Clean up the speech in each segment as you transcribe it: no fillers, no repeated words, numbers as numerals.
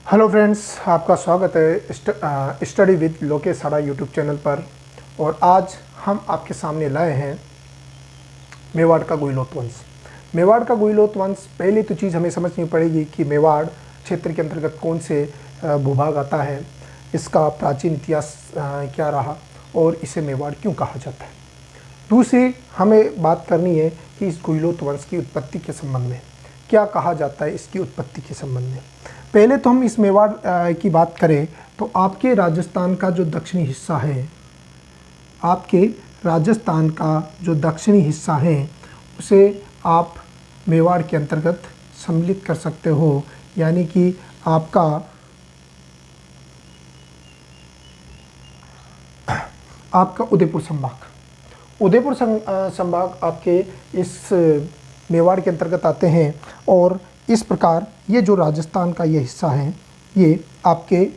Hello friends, आपका स्वागत है स्टडी विद लोकेश साड़ा यूट्यूब चैनल पर। और आज हम आपके सामने लाए हैं मेवाड़ का गुहिलोत वंश। मेवाड़ का गुहिलोत वंश, पहली तो चीज़ हमें समझनी पड़ेगी कि मेवाड़ क्षेत्र के अंतर्गत कौन से भूभाग आता है, इसका प्राचीन इतिहास क्या रहा और इसे मेवाड़ क्यों कहा जाता है। दूसरी हमें बात करनी है कि इस गुहिलोत वंश की उत्पत्ति के संबंध में क्या कहा जाता है, इसकी उत्पत्ति के संबंध में। पहले तो हम इस मेवाड़ की बात करें तो आपके राजस्थान का जो दक्षिणी हिस्सा है, आपके राजस्थान का जो दक्षिणी हिस्सा है उसे आप मेवाड़ के अंतर्गत सम्मिलित कर सकते हो। यानी कि आपका उदयपुर संभाग आपके इस मेवाड़ के अंतर्गत आते हैं। और इस प्रकार ये जो राजस्थान का ये हिस्सा है, ये आपके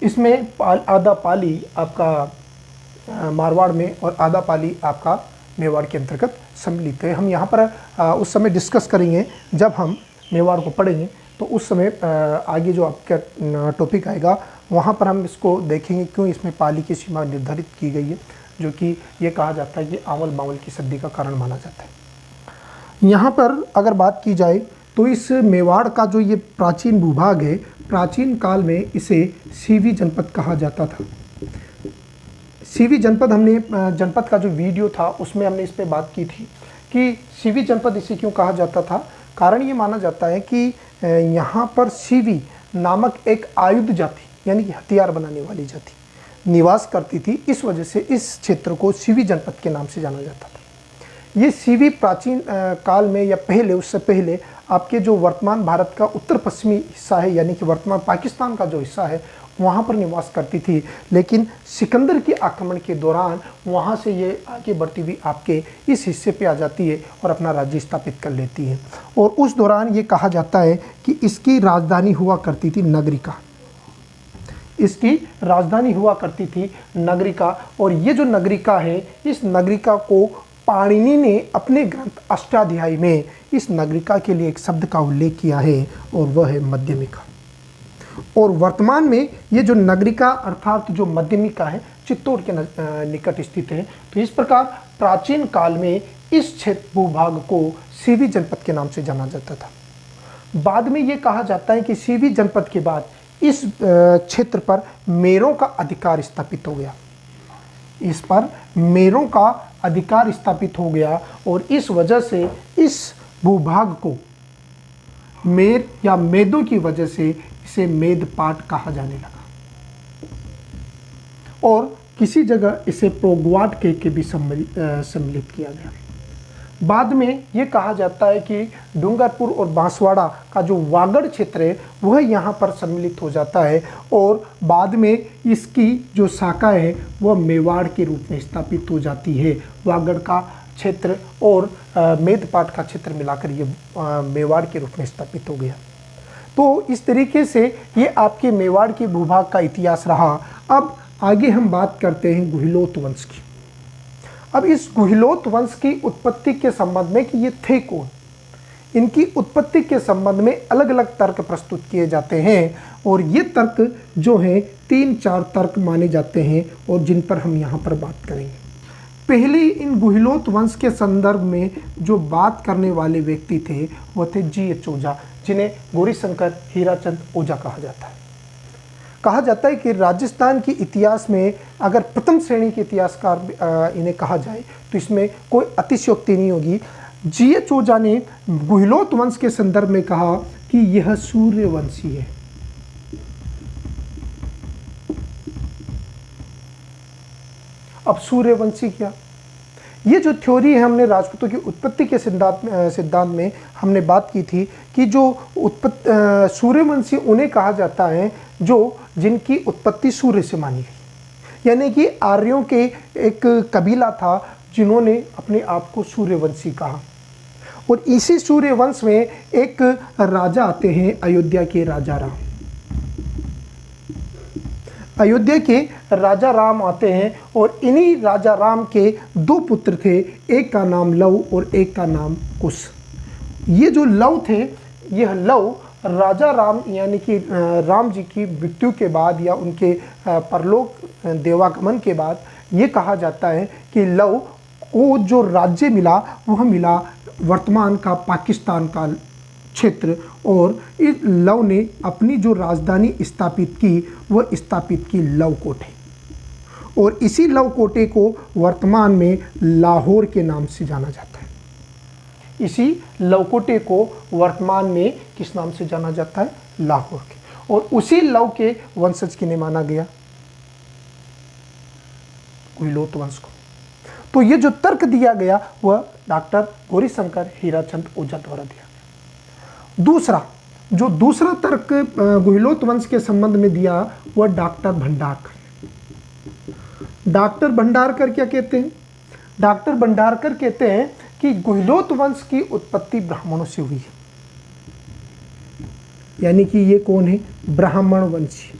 इसमें आधा पाली आपका मारवाड़ में और आधा पाली आपका मेवाड़ के अंतर्गत सम्मिलित है। हम यहाँ पर उस समय डिस्कस करेंगे जब हम मेवाड़ को पढ़ेंगे, तो उस समय आगे जो आपका टॉपिक आएगा वहाँ पर हम इसको देखेंगे क्यों इसमें पाली की सीमा निर्धारित की गई है, जो कि ये कहा जाता है कि आवल बावल की सदी का कारण माना जाता है। यहाँ पर अगर बात की जाए तो इस मेवाड़ का जो ये प्राचीन भूभाग है, प्राचीन काल में इसे सीवी जनपद कहा जाता था। सीवी जनपद, हमने जनपद का जो वीडियो था उसमें हमने इस पर बात की थी कि सीवी जनपद इसे क्यों कहा जाता था। कारण ये माना जाता है कि यहाँ पर सीवी नामक एक आयुध जाति, यानी कि हथियार बनाने वाली जाति निवास करती थी। इस वजह से इस क्षेत्र को सीवी जनपद के नाम से जाना जाता था। ये सीवी प्राचीन काल में या पहले, उससे पहले आपके जो वर्तमान भारत का उत्तर पश्चिमी हिस्सा है, यानी कि वर्तमान पाकिस्तान का जो हिस्सा है, वहाँ पर निवास करती थी। लेकिन सिकंदर के आक्रमण के दौरान वहाँ से ये आगे बढ़ती हुई आपके इस हिस्से पे आ जाती है और अपना राज्य स्थापित कर लेती है। और उस दौरान ये कहा जाता है कि इसकी राजधानी हुआ करती थी नगरिका। इसकी राजधानी हुआ करती थी नगरिका। और ये जो नगरिका है, इस नगरिका को पाणिनि ने अपने ग्रंथ अष्टाध्यायी में इस नगरिका के लिए एक शब्द का उल्लेख किया है और वह है मध्यमिका। और वर्तमान में ये जो नगरिका अर्थात जो मध्यमिका है, चित्तौड़ के निकट स्थित है। तो इस प्रकार प्राचीन काल में इस क्षेत्र भूभाग को सीवी जनपद के नाम से जाना जाता था। बाद में ये कहा जाता है कि सीवी जनपद के बाद इस क्षेत्र पर मेरों का अधिकार स्थापित हो गया। इस पर मेरों का अधिकार स्थापित हो गया और इस वजह से इस भूभाग को मेर या मेदों की वजह से इसे मेदपाट कहा जाने लगा। और किसी जगह इसे प्रोगवाट के भी सम्मिलित किया गया। बाद में ये कहा जाता है कि डूंगरपुर और बांसवाड़ा का जो वागड़ क्षेत्र है वह यहाँ पर सम्मिलित हो जाता है। और बाद में इसकी जो शाखा है वह मेवाड़ के रूप में स्थापित हो जाती है। वागड़ का क्षेत्र और मेदपाट का क्षेत्र मिलाकर ये मेवाड़ के रूप में स्थापित हो गया। तो इस तरीके से ये आपके मेवाड़ के भूभाग का इतिहास रहा। अब आगे हम बात करते हैं गुहिलोत वंश की। अब इस गुहिलोत वंश की उत्पत्ति के संबंध में कि ये थे कौन, इनकी उत्पत्ति के संबंध में अलग अलग तर्क प्रस्तुत किए जाते हैं। और ये तर्क जो हैं 3-4 तर्क माने जाते हैं और जिन पर हम यहाँ पर बात करेंगे। पहले इन गुहिलोत वंश के संदर्भ में जो बात करने वाले व्यक्ति थे वो थे G.H. ओझा, जिन्हें गौरीशंकर हीराचंद ओझा कहा जाता है। कहा जाता है कि राजस्थान के इतिहास में अगर प्रथम श्रेणी के इतिहासकार इन्हें कहा जाए तो इसमें कोई अतिशयोक्ति नहीं होगी। G.H. ओझा ने गुहिलोत वंश के संदर्भ में कहा कि यह सूर्यवंशी है। अब सूर्यवंशी क्या, ये जो थ्योरी है, हमने राजपूतों की उत्पत्ति के सिद्धांत में हमने बात की थी कि जो सूर्यवंशी उन्हें कहा जाता है जो जिनकी उत्पत्ति सूर्य से मानी गई। यानी कि आर्यों के एक कबीला था जिन्होंने अपने आप को सूर्यवंशी कहा। और इसी सूर्यवंश में एक राजा आते हैं, अयोध्या के राजा राम। अयोध्या के राजा राम आते हैं और इन्हीं राजा राम के 2 पुत्र थे, एक का नाम लव और एक का नाम कुश। ये जो लव थे, यह लव राजा राम यानी कि राम जी की मृत्यु के बाद या उनके परलोक देवागमन के बाद ये कहा जाता है कि लव को जो राज्य मिला वह मिला वर्तमान का पाकिस्तान का क्षेत्र, और इस लव ने अपनी जो राजधानी स्थापित की वह स्थापित की लव कोटे, और इसी लव कोटे को वर्तमान में लाहौर के नाम से जाना जाता है। इसी लवकोटे को वर्तमान में किस नाम से जाना जाता है? लाहौर के। और उसी लव के वंशज किन्हें माना गया? गुहिलोत वंश को। तो ये जो तर्क दिया गया वह डॉक्टर गौरीशंकर हीराचंद ओझा द्वारा दिया गया। दूसरा तर्क गुहिलोत वंश के संबंध में दिया वह डॉक्टर भंडारकर। डॉक्टर भंडारकर क्या कहते हैं? डॉक्टर भंडारकर कहते हैं कि गुहिलोत वंश की उत्पत्ति ब्राह्मणों से हुई है, यानी कि ये कौन है? ब्राह्मण वंशी।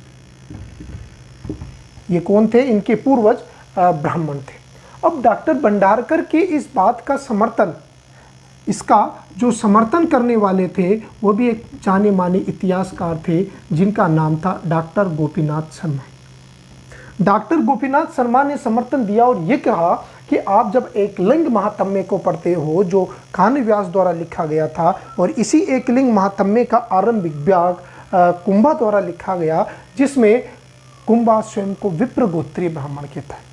ये कौन थे? इनके पूर्वज ब्राह्मण थे। अब डॉक्टर भंडारकर के इस बात का समर्थन, इसका जो समर्थन करने वाले थे वो भी एक जाने माने इतिहासकार थे जिनका नाम था डॉक्टर गोपीनाथ शर्मा। डॉक्टर गोपीनाथ शर्मा ने समर्थन दिया और ये कहा कि आप जब एकलिंग महात्म्य को पढ़ते हो जो कान्य व्यास द्वारा लिखा गया था, और इसी एकलिंग महात्म्य का आरंभिक भाग कुंभा द्वारा लिखा गया, जिसमें कुंभा स्वयं को विप्र गोत्रीय ब्राह्मण कहता है,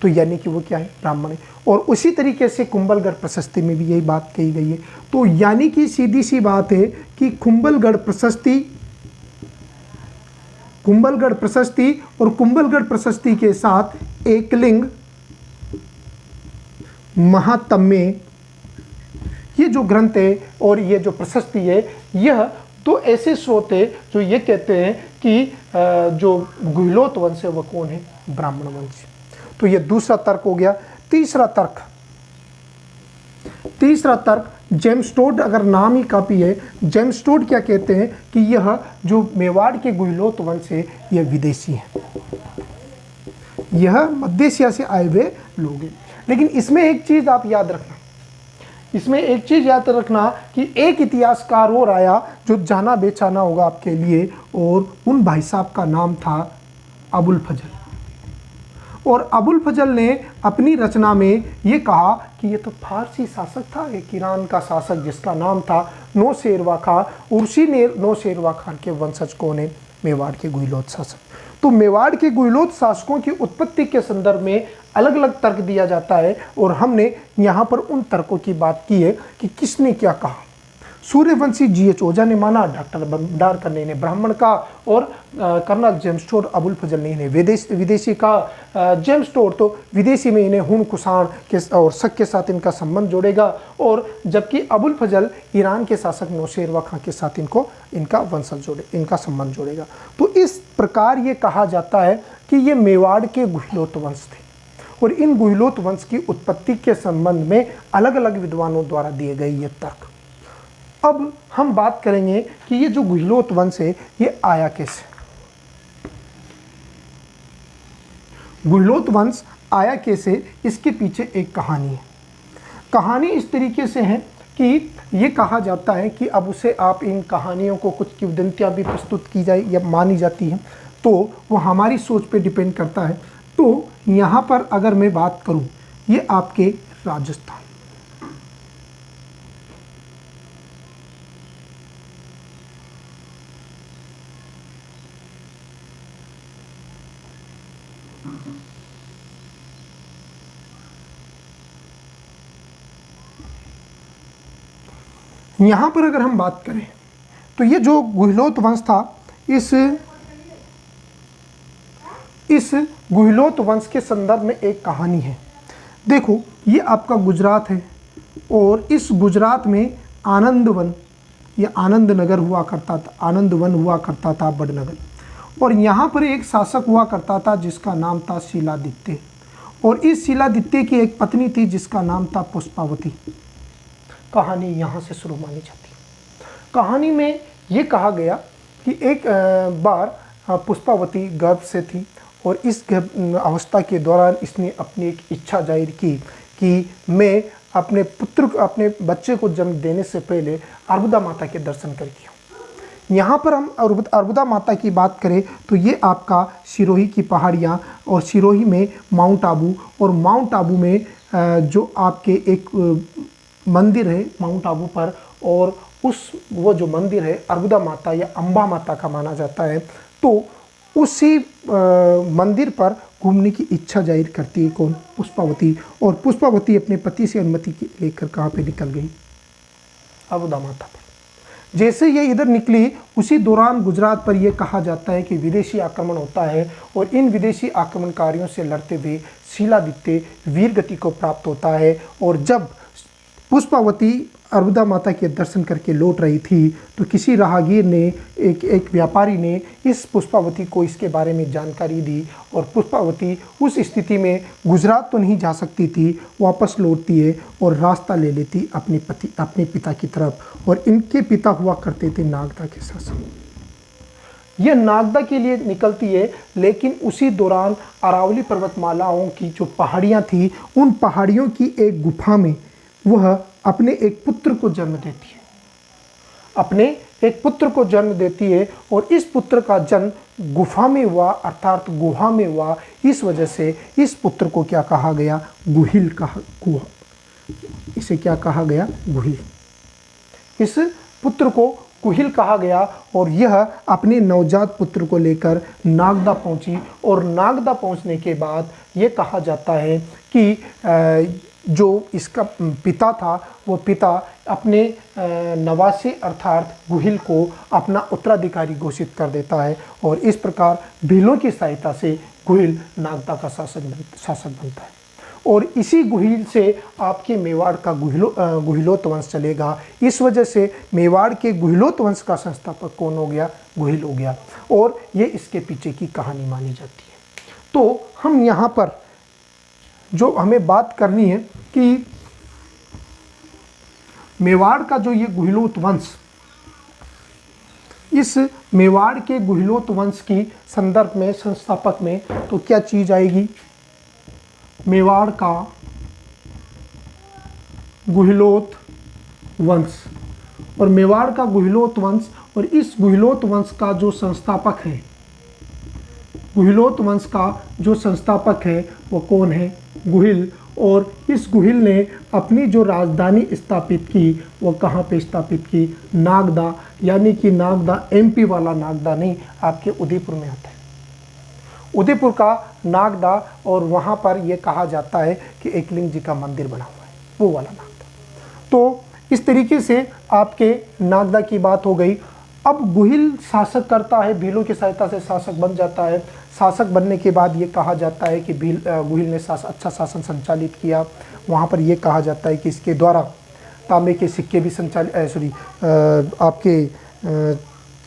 तो यानी कि वो क्या है? ब्राह्मण है। और उसी तरीके से कुंभलगढ़ प्रशस्ति में भी यही बात कही गई है। तो यानी कि सीधी सी बात है कि कुंभलगढ़ प्रशस्ति और कुंभलगढ़ प्रशस्ति के साथ एकलिंग महात्म्य, ये जो ग्रंथ है और ये जो प्रशस्ति है, यह तो ऐसे स्रोत है जो ये कहते हैं कि जो गुहिलोत वंश है वह कौन है? ब्राह्मण वंश। तो ये दूसरा तर्क हो गया। तीसरा तर्क जेम्स टोड, अगर नाम ही कापी है, जेम्स टोड क्या कहते हैं कि यह जो मेवाड़ के गुहिलोत वंश है यह विदेशी है, यह मध्य एशिया से आए हुए लोग हैं। लेकिन इसमें एक चीज़ आप याद रखना, कि एक इतिहासकार और आया जो जाना बेचाना होगा आपके लिए, और उन भाई साहब का नाम था अबुल फजल। और अबुल फजल ने अपनी रचना में ये कहा कि ये तो फारसी शासक था, एक ईरान का शासक जिसका नाम था नौशेरवा खां, और उसी ने नौशेरवा खान के वंशज कौन है? मेवाड़ के गुहिलोत शासक। तो मेवाड़ के गुहिलोत शासकों की उत्पत्ति के संदर्भ में अलग अलग तर्क दिया जाता है, और हमने यहाँ पर उन तर्कों की बात की है कि किसने क्या कहा। सूर्यवंशी जी.एच. ओझा ने माना, डॉक्टर भंडारकर ने इन्हें ब्राह्मण का, और कर्नल जेम्स टोड अबुल फजल ने इन्हें विदेशी का। जेम्स टोड तो विदेशी में इन्हें हुन कुषाण के और शक के साथ इनका संबंध जोड़ेगा, और जबकि अबुल फजल ईरान के शासक नौशेरवा खां के साथ इनका संबंध जोड़ेगा। तो इस प्रकार ये कहा जाता है कि ये मेवाड़ के गुहिलोत वंश थे, और इन गुहिलोत वंश की उत्पत्ति के संबंध में अलग अलग विद्वानों द्वारा दिए गए ये तर्क। अब हम बात करेंगे कि ये जो गुहिलोत वंश है ये आया कैसे। गुहिलोत वंश आया कैसे, इसके पीछे एक कहानी है। कहानी इस तरीके से है कि ये कहा जाता है कि अब उसे आप इन कहानियों को कुछ किंवदंतियाँ भी प्रस्तुत की जाए या मानी जाती हैं, तो वो हमारी सोच पे डिपेंड करता है। तो यहाँ पर अगर मैं बात करूँ, ये आपके राजस्थान, यहाँ पर अगर हम बात करें तो ये जो गुहिलोत वंश था, इस गुहिलोत वंश के संदर्भ में एक कहानी है। देखो, ये आपका गुजरात है, और इस गुजरात में आनंदवन या आनंद नगर हुआ करता था, आनंदवन हुआ करता था, बड़नगर। और यहाँ पर एक शासक हुआ करता था जिसका नाम था शिलादित्य, और इस शिलादित्य की एक पत्नी थी जिसका नाम था पुष्पावती। कहानी यहाँ से शुरू मानी जाती है। कहानी में ये कहा गया कि एक बार पुष्पावती गर्भ से थी, और इस अवस्था के दौरान इसने अपनी एक इच्छा जाहिर की कि मैं अपने बच्चे को जन्म देने से पहले अर्बुदा माता के दर्शन करके आऊँ। यहाँ पर हम अरबुदा माता की बात करें तो ये आपका सिरोही की पहाड़ियाँ, और सिरोही में माउंट आबू, और माउंट आबू में जो आपके एक मंदिर है माउंट आबू पर, और वो जो मंदिर है अरबुदा माता या अम्बा माता का माना जाता है। तो उसी मंदिर पर घूमने की इच्छा जाहिर करती है कौन? पुष्पावती। और पुष्पावती अपने पति से अनुमति लेकर कहाँ पे निकल गई? अरबुदा माता पर। जैसे ये इधर निकली उसी दौरान गुजरात पर यह कहा जाता है कि विदेशी आक्रमण होता है, और इन विदेशी आक्रमणकारियों से लड़ते हुए शीलादित्य वीर गति को प्राप्त होता है। और जब पुष्पावती अरबुदा माता के दर्शन करके लौट रही थी तो किसी राहगीर ने, एक व्यापारी ने इस पुष्पावती को इसके बारे में जानकारी दी, और पुष्पावती उस स्थिति में गुजरात तो नहीं जा सकती थी, वापस लौटती है और रास्ता ले लेती अपने पिता की तरफ। और इनके पिता हुआ करते थे नागदा के शासक। यह नागदा के लिए निकलती है, लेकिन उसी दौरान अरावली पर्वतमालाओं की जो पहाड़ियाँ थी, उन पहाड़ियों की एक गुफा में वह अपने एक पुत्र को जन्म देती है, अपने एक पुत्र को जन्म देती है। और इस पुत्र का जन्म गुफा में हुआ, अर्थात गुहा में हुआ। इस वजह से इस पुत्र को क्या कहा गया? गुहिल कहा। इसे क्या कहा गया? गुहिल। इस पुत्र को गुहिल कहा गया। और यह अपने नवजात पुत्र को लेकर नागदा पहुंची, और नागदा पहुंचने के बाद ये कहा जाता है कि जो इसका पिता था, वो पिता अपने नवासे अर्थात गुहिल को अपना उत्तराधिकारी घोषित कर देता है, और इस प्रकार भीलों की सहायता से गुहिल नागदा का शासक बनता है। और इसी गुहिल से आपके मेवाड़ का गुहिलोत वंश चलेगा। इस वजह से मेवाड़ के गुहिलोत वंश का संस्थापक कौन हो गया? गुहिल हो गया। और ये इसके पीछे की कहानी मानी जाती है। तो हम यहाँ पर जो हमें बात करनी है कि मेवाड़ का जो ये गुहिलोत वंश, इस मेवाड़ के गुहिलोत वंश की संदर्भ में, संस्थापक में तो क्या चीज आएगी? मेवाड़ का गुहिलोत वंश। और मेवाड़ का गुहिलोत वंश, और इस गुहिलोत वंश का जो संस्थापक है, गुहिलोत वंश का जो संस्थापक है वो कौन है? गुहिल। और इस गुहिल ने अपनी जो राजधानी स्थापित की वो कहाँ पे स्थापित की? नागदा। यानी कि नागदा एमपी वाला नागदा नहीं, आपके उदयपुर में आता है, उदयपुर का नागदा। और वहाँ पर यह कहा जाता है कि एकलिंग जी का मंदिर बना हुआ है, वो वाला नागदा। तो इस तरीके से आपके नागदा की बात हो गई। अब गुहिल शासक करता है, भीलों की सहायता से शासक बन जाता है। शासक बनने के बाद ये कहा जाता है कि गुहिल ने अच्छा शासन संचालित किया। वहाँ पर ये कहा जाता है कि इसके द्वारा तांबे के सिक्के भी आपके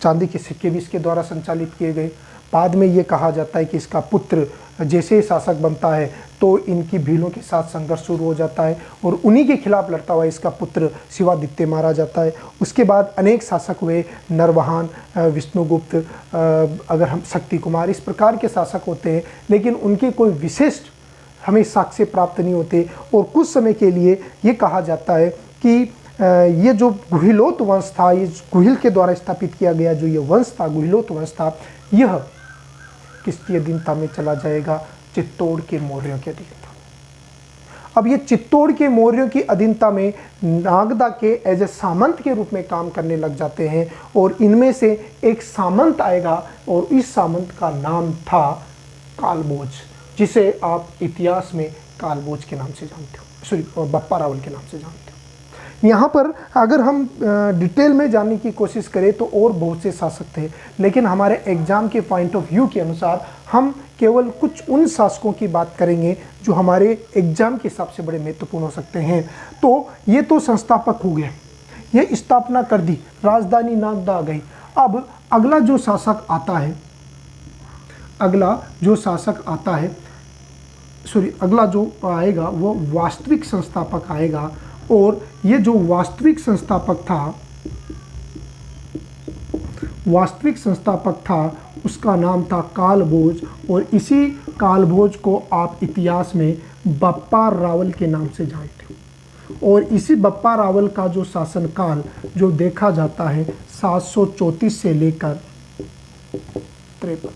चांदी के सिक्के भी इसके द्वारा संचालित किए गए। बाद में ये कहा जाता है कि इसका पुत्र जैसे ही शासक बनता है तो इनकी भीलों के साथ संघर्ष शुरू हो जाता है, और उन्हीं के खिलाफ लड़ता हुआ इसका पुत्र शिवादित्य मारा जाता है। उसके बाद अनेक शासक हुए, नरवाहन, विष्णुगुप्त, अगर हम शक्ति कुमार, इस प्रकार के शासक होते हैं, लेकिन उनके कोई विशिष्ट हमें साक्ष्य प्राप्त नहीं होते। और कुछ समय के लिए ये कहा जाता है कि ये जो गुहिलोत वंश था, ये गुहिल के द्वारा स्थापित किया गया जो ये वंश था, गुहिलोत वंश था, यह किसकी अधीनता में चला जाएगा? चित्तौड़ के मौर्यों की अधीनता। अब ये चित्तौड़ के मौर्यों की अधीनता में नागदा के एज ए सामंत के रूप में काम करने लग जाते हैं, और इनमें से एक सामंत आएगा, और इस सामंत का नाम था कालभोज, जिसे आप इतिहास में कालभोज के नाम से जानते हो, सॉरी बप्पा रावल के नाम से जानते हो। यहाँ पर अगर हम डिटेल में जानने की कोशिश करें तो और बहुत से शासक थे, लेकिन हमारे एग्जाम के पॉइंट ऑफ व्यू के अनुसार हम केवल कुछ उन शासकों की बात करेंगे जो हमारे एग्जाम के हिसाब से बड़े महत्वपूर्ण हो सकते हैं। तो ये तो संस्थापक हो गए, ये स्थापना कर दी, राजधानी नागदा आ गई। अब अगला जो शासक आता है, अगला जो आएगा वो वास्तविक संस्थापक आएगा। और ये जो वास्तविक संस्थापक था उसका नाम था कालभोज, और इसी कालभोज को आप इतिहास में बप्पा रावल के नाम से जानते हो। और इसी बप्पा रावल का जो शासनकाल जो देखा जाता है 734 से लेकर 53।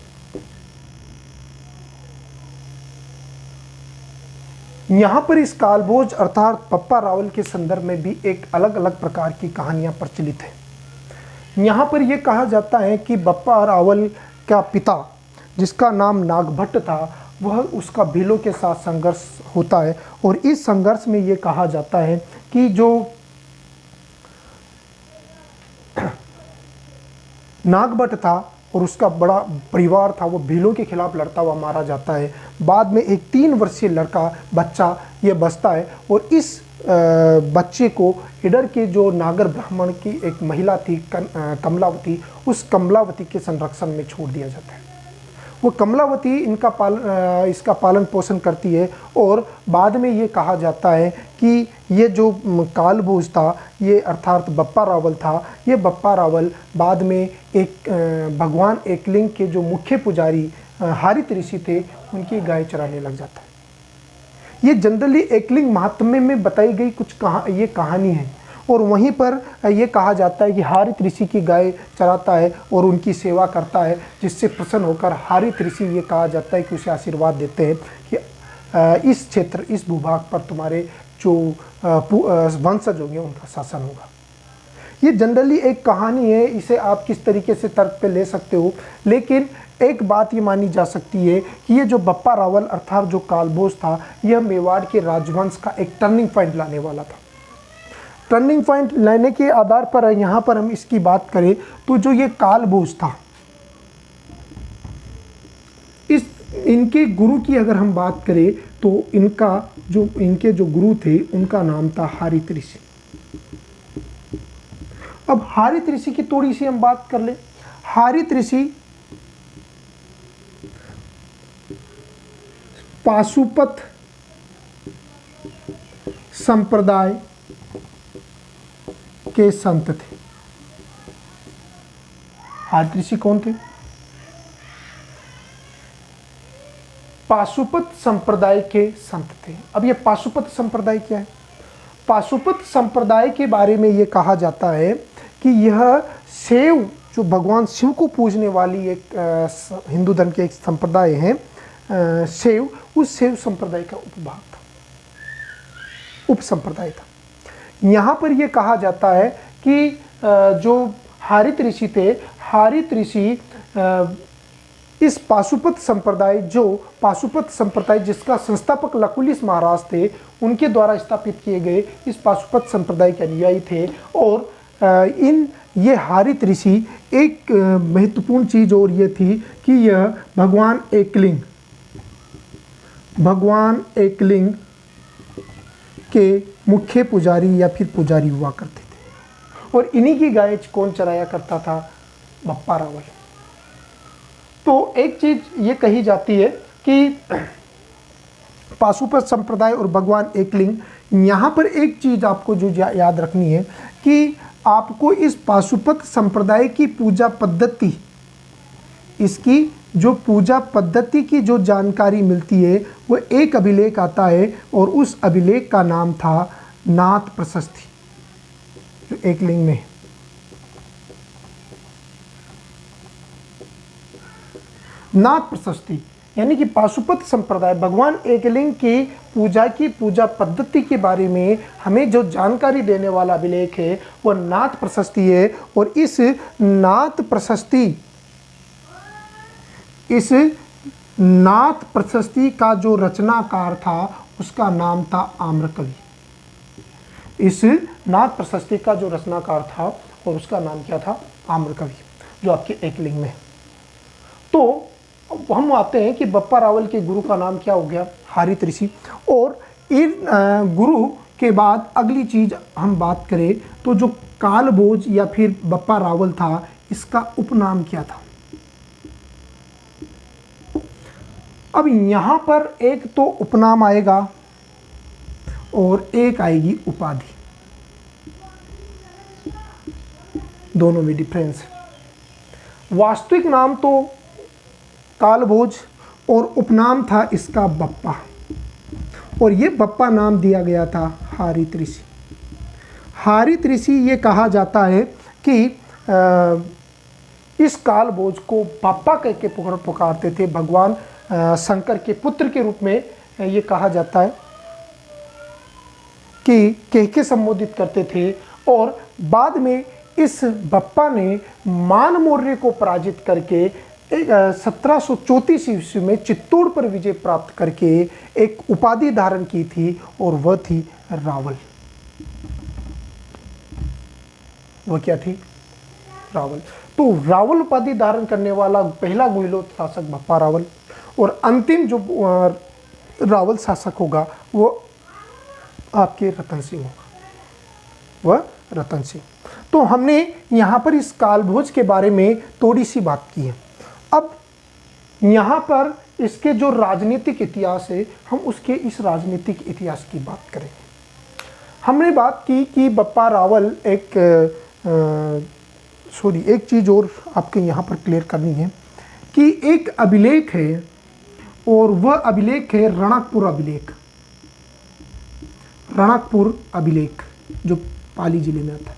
यहाँ पर इस कालभोज अर्थात बप्पा रावल के संदर्भ में भी एक अलग अलग प्रकार की कहानियाँ प्रचलित हैं। यहाँ पर यह कहा जाता है कि बप्पा रावल का पिता, जिसका नाम नागभट्ट था, वह उसका भीलों के साथ संघर्ष होता है और इस संघर्ष में ये कहा जाता है कि जो नागभट्ट था और उसका बड़ा परिवार था, वो भीलों के खिलाफ लड़ता हुआ मारा जाता है। बाद में एक 3 वर्षीय बच्चा ये बचता है और इस बच्चे को इडर के जो नागर ब्राह्मण की एक महिला थी कमलावती, उस कमलावती के संरक्षण में छोड़ दिया जाता है। वो कमलावती इसका पालन पोषण करती है और बाद में ये कहा जाता है कि ये जो कालभोज था, ये अर्थात बप्पा रावल था, ये बप्पा रावल बाद में एक भगवान एकलिंग के जो मुख्य पुजारी हारित ऋषि थे, उनकी गाय चराने लग जाता है। ये जनरली एकलिंग महात्म्य में बताई गई ये कहानी है और वहीं पर ये कहा जाता है कि हारित ऋषि की गाय चराता है और उनकी सेवा करता है, जिससे प्रसन्न होकर हारित ऋषि ये कहा जाता है कि उसे आशीर्वाद देते हैं कि इस क्षेत्र, इस भूभाग पर तुम्हारे जो वंशज होंगे उनका शासन होगा। ये जनरली एक कहानी है, इसे आप किस तरीके से तर्क पे ले सकते हो, लेकिन एक बात ये मानी जा सकती है कि ये जो बप्पा रावल अर्थात जो कालभोज था, यह मेवाड़ के राजवंश का एक टर्निंग पॉइंट लाने वाला था। टर्निंग पॉइंट लाने के आधार पर यहाँ पर हम इसकी बात करें तो जो ये कालभोज था, इनके गुरु की अगर हम बात करें तो इनके जो गुरु थे उनका नाम था हारित ऋषि। अब हारित ऋषि की थोड़ी सी हम बात कर ले। हारित ऋषि पाशुपत संप्रदाय के संत थे। हारित ऋषि कौन थे? पाशुपत संप्रदाय के संत थे। अब ये पाशुपत संप्रदाय क्या है? पाशुपत संप्रदाय के बारे में ये कहा जाता है कि यह शिव, जो भगवान शिव को पूजने वाली एक हिंदू धर्म के एक संप्रदाय है, शिव, उस शिव संप्रदाय का उपभाग था, उप संप्रदाय था। यहाँ पर यह कहा जाता है कि जो हारित ऋषि थे, हारित ऋषि इस पाशुपत संप्रदाय जिसका संस्थापक लकुलिस महाराज थे, उनके द्वारा स्थापित किए गए इस पाशुपत संप्रदाय के अनुयायी थे। और ये हारित ऋषि एक महत्वपूर्ण चीज़ और ये थी कि यह भगवान एकलिंग के मुख्य पुजारी या फिर पुजारी हुआ करते थे। और इन्हीं की गाय कौन चराया करता था? बप्पा रावल। तो एक चीज़ ये कही जाती है कि पाशुपत संप्रदाय और भगवान एकलिंग, यहाँ पर एक चीज़ आपको जो याद रखनी है कि आपको इस पाशुपत संप्रदाय की पूजा पद्धति, इसकी जो पूजा पद्धति की जो जानकारी मिलती है वो एक अभिलेख आता है और उस अभिलेख का नाम था नाथ प्रशस्ति, जो एकलिंग में। नाथ प्रशस्ति यानी कि पाशुपत संप्रदाय भगवान एकलिंग की पूजा पद्धति के बारे में हमें जो जानकारी देने वाला अभिलेख है वो नाथ प्रशस्ति है। और इस नाथ प्रशस्ति का जो रचनाकार था उसका नाम था आम्रकवि। इस नाथ प्रशस्ति का जो रचनाकार था और उसका नाम क्या था? आम्रकवि, जो आपके एकलिंग में। तो हम आते हैं कि बप्पा रावल के गुरु का नाम क्या हो गया? हारित ऋषि। और इन गुरु के बाद अगली चीज़ हम बात करें तो जो कालभोज या फिर बप्पा रावल था, इसका उपनाम क्या था? अब यहाँ पर एक तो उपनाम आएगा और एक आएगी उपाधि, दोनों में डिफरेंस है। वास्तविक नाम तो कालभोज और उपनाम था इसका बप्पा, और ये बप्पा नाम दिया गया था हारित ऋषि। हरित ऋषि ये कहा जाता है कि इस कालभोज को बप्पा कह के पुकारते थे, भगवान शंकर के पुत्र के रूप में ये कहा जाता है कि कह के संबोधित करते थे। और बाद में इस बप्पा ने मान मौर्य को पराजित करके 1734 ईस्वी में चित्तौड़ पर विजय प्राप्त करके एक उपाधि धारण की थी और वह थी रावल। वह क्या थी? रावल। तो रावल उपाधि धारण करने वाला पहला गुहिलोत शासक बप्पा रावल, और अंतिम जो रावल शासक होगा वो आपके रतन सिंह होगा, वह रतन सिंह। तो हमने यहाँ पर इस कालभोज के बारे में थोड़ी सी बात की है। अब यहाँ पर इसके जो राजनीतिक इतिहास है, हम उसके इस राजनीतिक इतिहास की बात करेंगे। हमने बात की कि बप्पा रावल एक एक चीज़ और आपके यहाँ पर क्लियर करनी है कि एक अभिलेख है, और वह अभिलेख है रणकपुर अभिलेख। रणकपुर अभिलेख जो पाली जिले में आता है।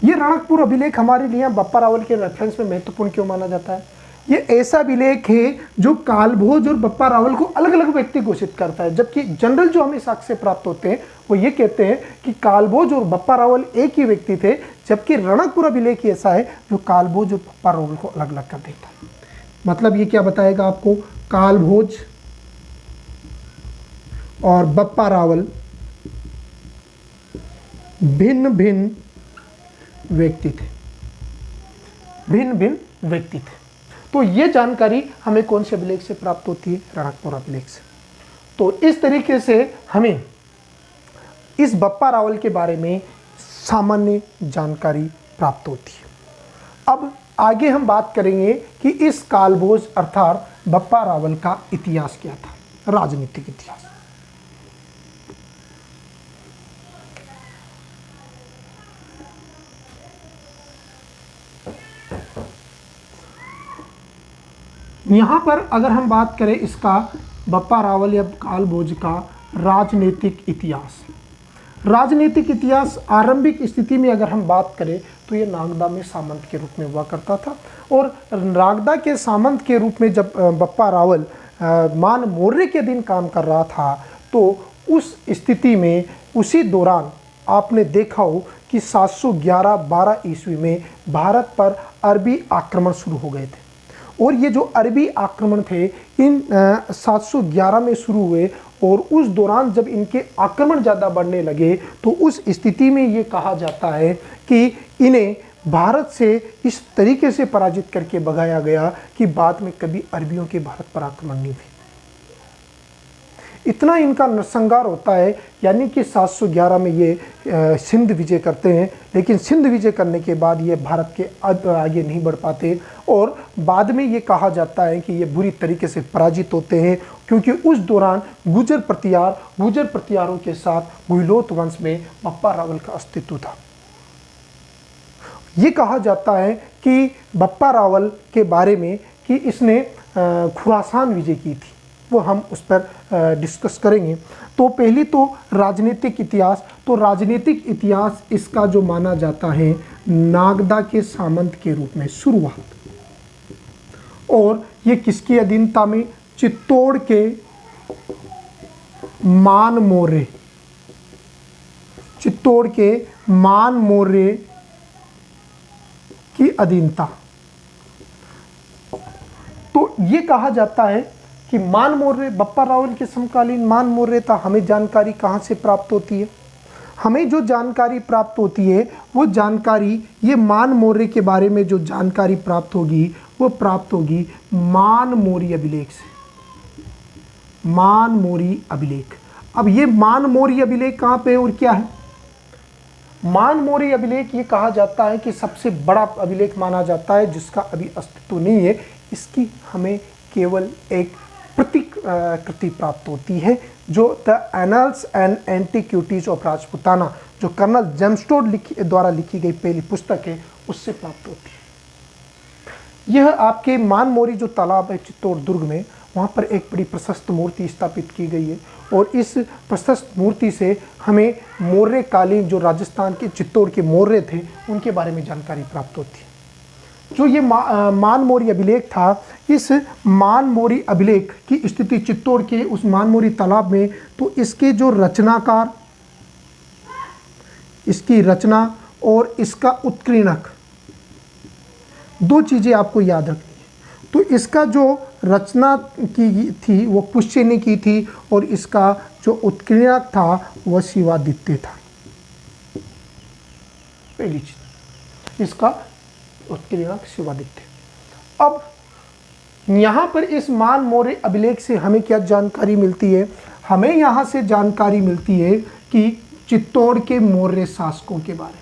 ये रणकपुर अभिलेख हमारे लिए बप्पा रावल के रेफरेंस में महत्वपूर्ण क्यों माना जाता है? ये ऐसा अभिलेख है जो कालभोज और बप्पा रावल को अलग अलग व्यक्ति घोषित करता है, जबकि जनरल जो हमें साक्ष्य प्राप्त होते हैं वो ये कहते हैं कि कालभोज और बप्पा रावल एक ही व्यक्ति थे, जबकि रणकपुर अभिलेख ऐसा है जो कालभोज और बप्पा रावल को अलग अलग कर देता है। मतलब ये क्या बताएगा आपको? कालभोज और बप्पा रावल भिन्न भिन्न व्यक्ति थे, भिन्न भिन्न व्यक्ति थे। तो ये जानकारी हमें कौन से अभिलेख से प्राप्त होती है? रणकपुर अभिलेख से। तो इस तरीके से हमें इस बप्पा रावल के बारे में सामान्य जानकारी प्राप्त होती है। अब आगे हम बात करेंगे कि इस कालभोज अर्थात बप्पा रावल का इतिहास क्या था, राजनीतिक इतिहास। यहाँ पर अगर हम बात करें इसका बप्पा रावल या कालभोज का राजनीतिक इतिहास, राजनीतिक इतिहास आरंभिक स्थिति में अगर हम बात करें तो ये नागदा में सामंत के रूप में हुआ करता था। और नागदा के सामंत के रूप में जब बप्पा रावल मान मौर्य के दिन काम कर रहा था, तो उस स्थिति में उसी दौरान आपने देखा हो कि 711-12 ईस्वी में भारत पर अरबी आक्रमण शुरू हो गए थे। और ये जो अरबी आक्रमण थे इन 711 में शुरू हुए, और उस दौरान जब इनके आक्रमण ज़्यादा बढ़ने लगे तो उस स्थिति में ये कहा जाता है कि इन्हें भारत से इस तरीके से पराजित करके भगाया गया कि बाद में कभी अरबियों के भारत पर आक्रमण नहीं हुए। इतना इनका नरसंहार होता है, यानी कि 711 में ये सिंध विजय करते हैं, लेकिन सिंध विजय करने के बाद ये भारत के आगे नहीं बढ़ पाते, और बाद में ये कहा जाता है कि ये बुरी तरीके से पराजित होते हैं, क्योंकि उस दौरान गुजर प्रतियारों के साथ गुहिलोत वंश में बप्पा रावल का अस्तित्व था। ये कहा जाता है कि बप्पा रावल के बारे में कि इसने खुरासान विजय की थी, वो हम उस पर डिस्कस करेंगे। तो पहली तो राजनीतिक इतिहास, तो राजनीतिक इतिहास इसका जो माना जाता है नागदा के सामंत के रूप में शुरुआत, और ये किसकी अधीनता में? चित्तौड़ के मान मौर्य, चित्तौड़ के मान मौर्य की अधीनता। तो ये कहा जाता है कि मान मौर्य बप्पा रावल के समकालीन मान मौर्य था। हमें जानकारी कहाँ से प्राप्त होती है? हमें जो जानकारी प्राप्त होती है वो जानकारी, ये मान मौर्य के बारे में जो जानकारी प्राप्त होगी वो प्राप्त होगी मान मौर्य अभिलेख से। मान मौर्य अभिलेख। अब ये मान मौर्य अभिलेख कहाँ पे और क्या है? मान मौर्य अभिलेख ये कहा जाता है कि सबसे बड़ा अभिलेख माना जाता है, जिसका अभी अस्तित्व नहीं है। इसकी हमें केवल एक प्रतिकृति प्राप्त होती है, जो the annuls and antiquities of Rajputana, जो कर्नल जेम्सटोड द्वारा लिखी गई पहली पुस्तक है, उससे प्राप्त होती है। यह आपके मान मौर्य जो तालाब है चित्तौड़ दुर्ग में, वहाँ पर एक बड़ी प्रशस्त मूर्ति स्थापित की गई है, और इस प्रशस्त मूर्ति से हमें मौर्य कालीन जो राजस्थान के चित्तौड़ के मौर्य थे उनके बारे में जानकारी प्राप्त होती है। जो ये मानमोरी अभिलेख था, इस मानमोरी अभिलेख की स्थिति चित्तौड़ के उस मानमोरी तालाब में, तो इसके जो रचनाकार, इसकी रचना और इसका उत्कीर्णक, दो चीज़ें आपको याद रखनी है। तो इसका जो रचना की थी वो पुष्य ने की थी और इसका जो उत्कीर्णक था वह शिवादित्य था। पहली चीज, इसका उत्कीर्णक शिवादित्य। अब यहाँ पर इस मानमोरी अभिलेख से हमें क्या जानकारी मिलती है? हमें यहाँ से जानकारी मिलती है कि चित्तौड़ के मौर्य शासकों के बारे में।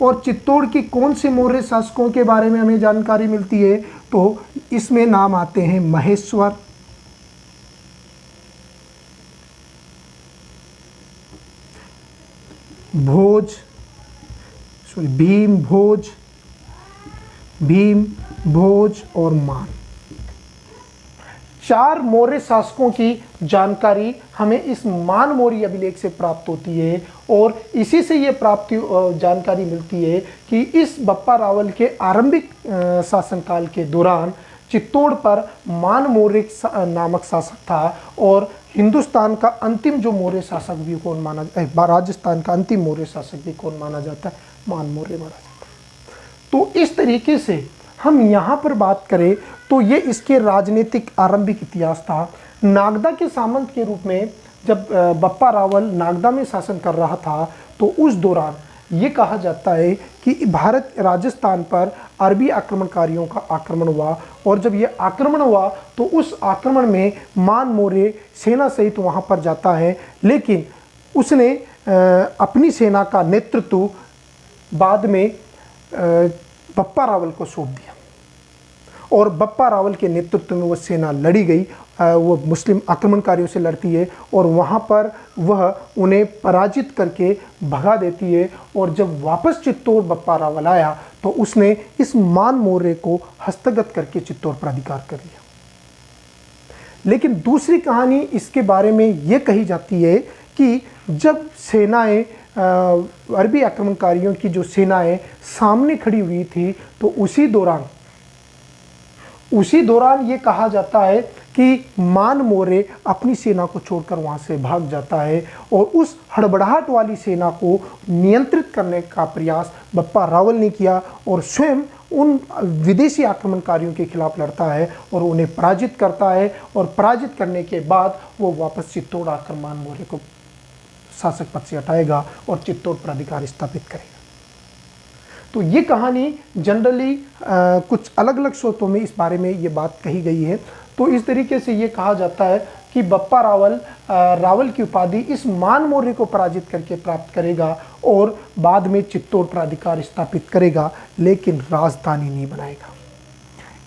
और चित्तौड़ के कौन से मौर्य शासकों के बारे में हमें जानकारी मिलती है? तो इसमें नाम आते हैं महेश्वर, भोज, भीम भोज और मान। चार मौर्य शासकों की जानकारी हमें इस मानमोरी अभिलेख से प्राप्त होती है और इसी से ये जानकारी मिलती है कि इस बप्पा रावल के आरंभिक शासनकाल के दौरान चित्तौड़ पर मानमोरी नामक शासक था और हिंदुस्तान का अंतिम जो मौर्य शासक भी कौन माना, राजस्थान का अंतिम मौर्य शासक भी कौन माना जाता है? मानमोरी माना जाता है। तो इस तरीके से हम यहाँ पर बात करें तो ये इसके राजनीतिक आरंभिक इतिहास था। नागदा के सामंत के रूप में जब बप्पा रावल नागदा में शासन कर रहा था तो उस दौरान ये कहा जाता है कि भारत राजस्थान पर अरबी आक्रमणकारियों का आक्रमण हुआ और जब ये आक्रमण हुआ तो उस आक्रमण में मानमोरे सेना सहित वहाँ पर जाता है, लेकिन उसने अपनी सेना का नेतृत्व बाद में बप्पा रावल को सौंप दिया और बप्पा रावल के नेतृत्व में वह सेना लड़ी गई। वो मुस्लिम आक्रमणकारियों से लड़ती है और वहाँ पर वह उन्हें पराजित करके भगा देती है और जब वापस चित्तौड़ बप्पा रावल आया तो उसने इस मानमोरे को हस्तगत करके चित्तौड़ पर अधिकार कर लिया। लेकिन दूसरी कहानी इसके बारे में ये कही जाती है कि जब सेनाएं अरबी आक्रमणकारियों की जो सेनाएं सामने खड़ी हुई थी तो उसी दौरान ये कहा जाता है कि मानमोरे अपनी सेना को छोड़कर वहाँ से भाग जाता है और उस हड़बड़ाहट वाली सेना को नियंत्रित करने का प्रयास बप्पा रावल ने किया और स्वयं उन विदेशी आक्रमणकारियों के खिलाफ लड़ता है और उन्हें पराजित करता है और पराजित करने के बाद वो वापस चित्तौड़ आकर मानमोरे को शासक पद से हटाएगा और चित्तौड़ पर अधिकार स्थापित करेगा। तो ये कहानी जनरली कुछ अलग अलग स्रोतों में इस बारे में ये बात कही गई है। तो इस तरीके से ये कहा जाता है कि बप्पा रावल की उपाधि इस मानमोरे को पराजित करके प्राप्त करेगा और बाद में चित्तौड़ पर अधिकार स्थापित करेगा, लेकिन राजधानी नहीं बनाएगा।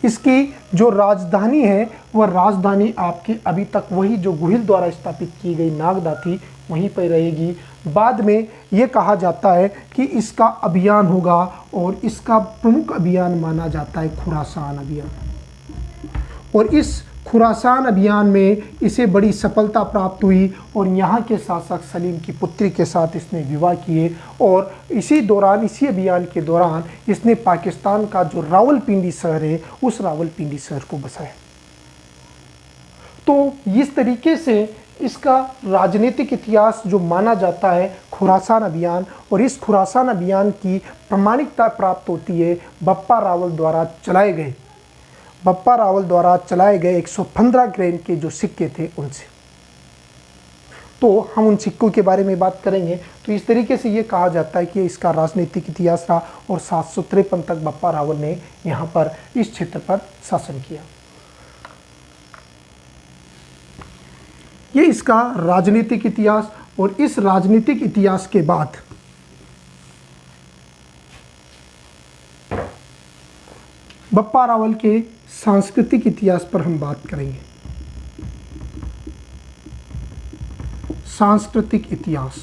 इसकी जो राजधानी है वह राजधानी आपकी अभी तक वही जो गुहिल द्वारा स्थापित की गई नागदा थी वहीं पर रहेगी। बाद में ये कहा जाता है कि इसका अभियान होगा और इसका प्रमुख अभियान माना जाता है खुरासान अभियान और इस खुरासान अभियान में इसे बड़ी सफलता प्राप्त हुई और यहाँ के शासक सलीम की पुत्री के साथ इसने विवाह किए और इसी अभियान के दौरान इसने पाकिस्तान का जो रावलपिंडी शहर है उस रावलपिंडी शहर को बसाया। तो इस तरीके से इसका राजनीतिक इतिहास जो माना जाता है खुरासान अभियान, और इस खुरासान अभियान की प्रामाणिकता प्राप्त होती है बप्पा रावल द्वारा चलाए गए 115 ग्रेन के जो सिक्के थे उनसे। तो हम उन सिक्कों के बारे में बात करेंगे। तो इस तरीके से ये कहा जाता है कि इसका राजनीतिक इतिहास रहा और 753 तक बप्पा रावल ने यहाँ पर इस क्षेत्र पर शासन किया। ये इसका राजनीतिक इतिहास, और इस राजनीतिक इतिहास के बाद बप्पा रावल के सांस्कृतिक इतिहास पर हम बात करेंगे। सांस्कृतिक इतिहास,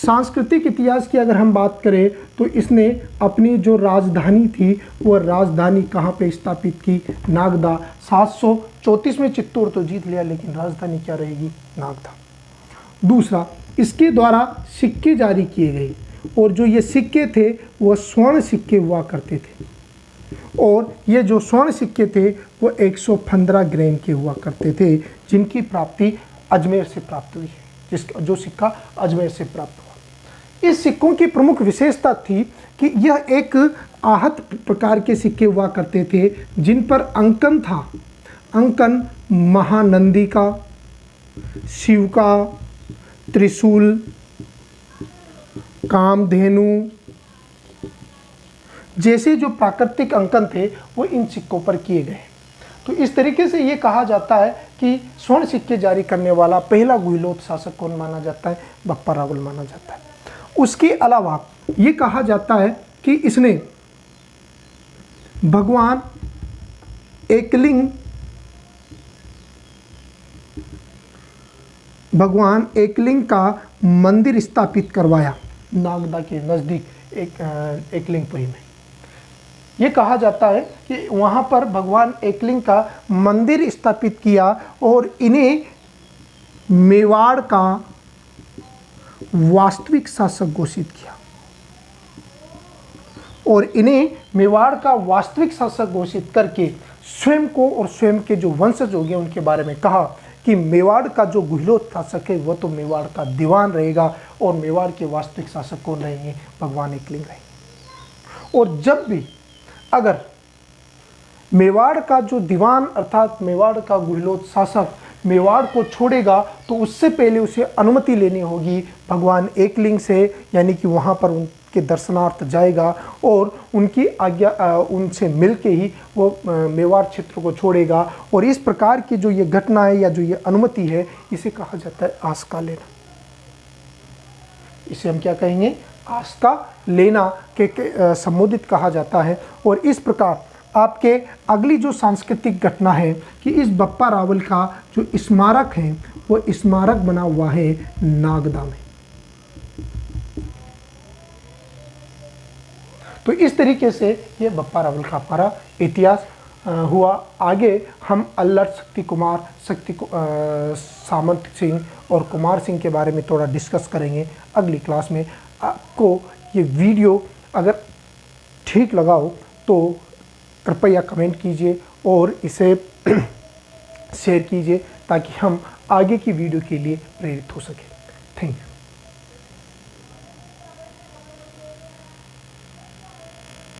सांस्कृतिक इतिहास की अगर हम बात करें तो इसने अपनी जो राजधानी थी वो राजधानी कहाँ पे स्थापित की? नागदा। 734 में चित्तौड़ तो जीत लिया, लेकिन राजधानी क्या रहेगी? नागदा। दूसरा, इसके द्वारा सिक्के जारी किए गए, और जो ये सिक्के थे वो स्वर्ण सिक्के हुआ करते थे, और ये जो स्वर्ण सिक्के थे वो 115 ग्राम के हुआ करते थे, जिनकी प्राप्ति अजमेर से प्राप्त हुई है, जो सिक्का अजमेर से प्राप्त हुआ। इस सिक्कों की प्रमुख विशेषता थी कि यह एक आहत प्रकार के सिक्के हुआ करते थे, जिन पर अंकन था। अंकन महानंदी का, शिव का, त्रिशूल, कामधेनु जैसे जो प्राकृतिक अंकन थे वो इन सिक्कों पर किए गए। तो इस तरीके से ये कहा जाता है कि स्वर्ण सिक्के जारी करने वाला पहला गुहिलोत शासक कौन माना जाता है? बप्पा रावल माना जाता है। उसके अलावा ये कहा जाता है कि इसने भगवान एकलिंग का मंदिर स्थापित करवाया नागदा के नज़दीक एकलिंगपुरी में। ये कहा जाता है कि वहाँ पर भगवान एकलिंग का मंदिर स्थापित किया और इन्हें मेवाड़ का वास्तविक शासक घोषित किया, और इन्हें मेवाड़ का वास्तविक शासक घोषित करके स्वयं को और स्वयं के जो वंशज हो गए उनके बारे में कहा कि मेवाड़ का जो गुहिलोत शासक है वह तो मेवाड़ का दीवान रहेगा, और मेवाड़ के वास्तविक शासक कौन रहेंगे? भगवान एकलिंग रहेंगे। और जब भी अगर मेवाड़ का जो दीवान अर्थात मेवाड़ का गुहिलोत शासक मेवाड़ को छोड़ेगा तो उससे पहले उसे अनुमति लेनी होगी भगवान एकलिंग से, यानी कि वहाँ पर उनके दर्शनार्थ जाएगा और उनकी आज्ञा उनसे मिलके ही वो मेवाड़ क्षेत्र को छोड़ेगा। और इस प्रकार की जो ये घटना है या जो ये अनुमति है इसे कहा जाता है आस्का लेना। इसे हम क्या कहेंगे? आस्का लेना के संबोधित कहा जाता है। और इस प्रकार आपके अगली जो सांस्कृतिक घटना है कि इस बप्पा रावल का जो स्मारक है वो स्मारक बना हुआ है नागदा में। तो इस तरीके से ये बप्पा रावल का हमारा इतिहास हुआ। आगे हम अल्लर सामंत सिंह और कुमार सिंह के बारे में थोड़ा डिस्कस करेंगे अगली क्लास में। आपको ये वीडियो अगर ठीक लगा हो तो कृपया कमेंट कीजिए और इसे शेयर कीजिए ताकि हम आगे की वीडियो के लिए प्रेरित हो सकें। Thank you.